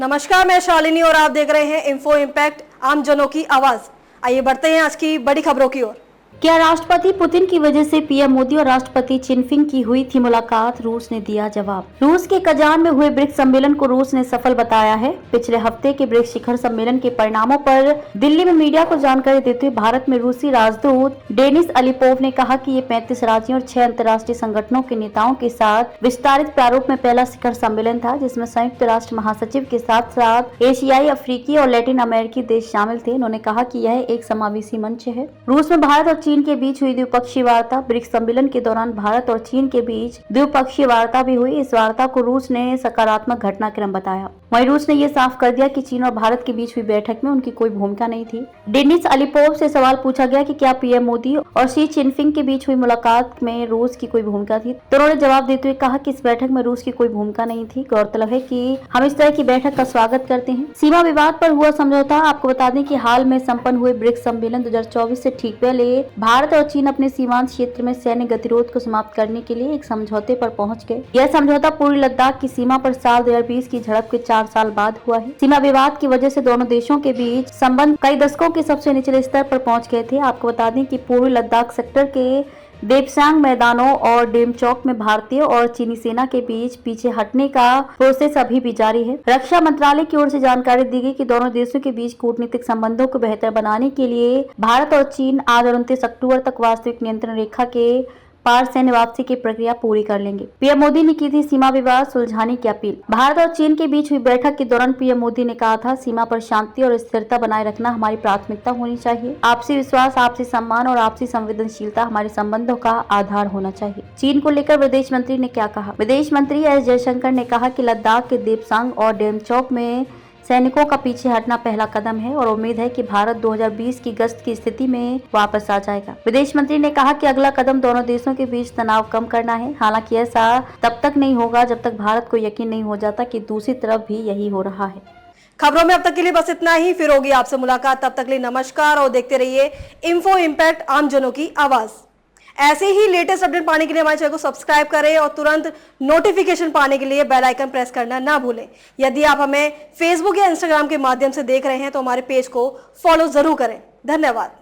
नमस्कार, मैं शालिनी और आप देख रहे हैं इन्फो इम्पैक्ट, आम जनों की आवाज। आइए बढ़ते हैं आज की बड़ी खबरों की ओर। क्या राष्ट्रपति पुतिन की वजह से पीएम मोदी और राष्ट्रपति चिनफिंग की हुई थी मुलाकात? रूस ने दिया जवाब। रूस के कजान में हुए ब्रिक्स सम्मेलन को रूस ने सफल बताया है। पिछले हफ्ते के ब्रिक्स शिखर सम्मेलन के परिणामों पर दिल्ली में मीडिया को जानकारी देते हुए भारत में रूसी राजदूत डेनिस अलीपोव ने कहा कि ये 35 राज्यों और 6 अंतर्राष्ट्रीय संगठनों के नेताओं के साथ विस्तारित प्रारूप में पहला शिखर सम्मेलन था, जिसमें संयुक्त राष्ट्र महासचिव के साथ साथ एशियाई, अफ्रीकी और लैटिन अमेरिकी देश शामिल थे। उन्होंने कहा कि यह एक समावेशी मंच है। रूस में भारत और चीन के बीच हुई द्विपक्षीय वार्ता। ब्रिक्स सम्मेलन के दौरान भारत और चीन के बीच द्विपक्षीय वार्ता भी हुई। इस वार्ता को रूस ने सकारात्मक घटनाक्रम बताया। वहीं रूस ने यह साफ कर दिया कि चीन और भारत के बीच हुई बैठक में उनकी कोई भूमिका नहीं थी। डेनिस अलीपोव से सवाल पूछा गया कि क्या पीएम मोदी और शी चिनफिंग के बीच हुई मुलाकात में रूस की कोई भूमिका थी, तो उन्होंने जवाब देते हुए कहा कि इस बैठक में रूस की कोई भूमिका नहीं थी। गौरतलब है कि हम इस तरह की बैठक का स्वागत करते हैं। सीमा विवाद पर हुआ समझौता। आपको बता दें कि हाल में संपन्न हुए ब्रिक्स सम्मेलन 2024 से ठीक पहले भारत और चीन अपने सीमांत क्षेत्र में सैन्य गतिरोध को समाप्त करने के लिए एक समझौते पर पहुंच गए। यह समझौता पूर्वी लद्दाख की सीमा पर साल 2020 की झड़प के 4 साल बाद हुआ है। सीमा विवाद की वजह से दोनों देशों के बीच संबंध कई दशकों के सबसे निचले स्तर पर पहुंच गए थे। आपको बता दें कि पूर्वी लद्दाख सेक्टर के देपसांग मैदानों और डेमचौक में भारतीय और चीनी सेना के बीच पीछे हटने का प्रोसेस अभी भी जारी है। रक्षा मंत्रालय की ओर से जानकारी दी गई कि दोनों देशों के बीच कूटनीतिक संबंधों को बेहतर बनाने के लिए भारत और चीन आज और 29 अक्टूबर तक वास्तविक नियंत्रण रेखा के पार सैन्य वापसी की प्रक्रिया पूरी कर लेंगे। पीएम मोदी ने की थी सीमा विवाद सुलझाने की अपील। भारत और चीन के बीच हुई बैठक के दौरान पीएम मोदी ने कहा था, सीमा पर शांति और स्थिरता बनाए रखना हमारी प्राथमिकता होनी चाहिए। आपसी विश्वास, आपसी सम्मान और आपसी संवेदनशीलता हमारे संबंधों का आधार होना चाहिए। चीन को लेकर विदेश मंत्री ने क्या कहा? विदेश मंत्री एस जयशंकर ने कहा कि लद्दाख के देपसांग और डेमचौक में सैनिकों का पीछे हटना पहला कदम है और उम्मीद है कि भारत 2020 की गश्त की स्थिति में वापस आ जाएगा। विदेश मंत्री ने कहा कि अगला कदम दोनों देशों के बीच तनाव कम करना है। हालांकि ऐसा तब तक नहीं होगा जब तक भारत को यकीन नहीं हो जाता कि दूसरी तरफ भी यही हो रहा है। खबरों में अब तक के लिए बस इतना ही। फिर होगी आपसे मुलाकात, तब तक के लिए नमस्कार और देखते रहिए इन्फो इम्पैक्ट, आम जनों की आवाज। ऐसे ही लेटेस्ट अपडेट पाने के लिए हमारे चैनल को सब्सक्राइब करें और तुरंत नोटिफिकेशन पाने के लिए बेल आइकन प्रेस करना ना भूलें। यदि आप हमें फेसबुक या इंस्टाग्राम के माध्यम से देख रहे हैं तो हमारे पेज को फॉलो जरूर करें। धन्यवाद।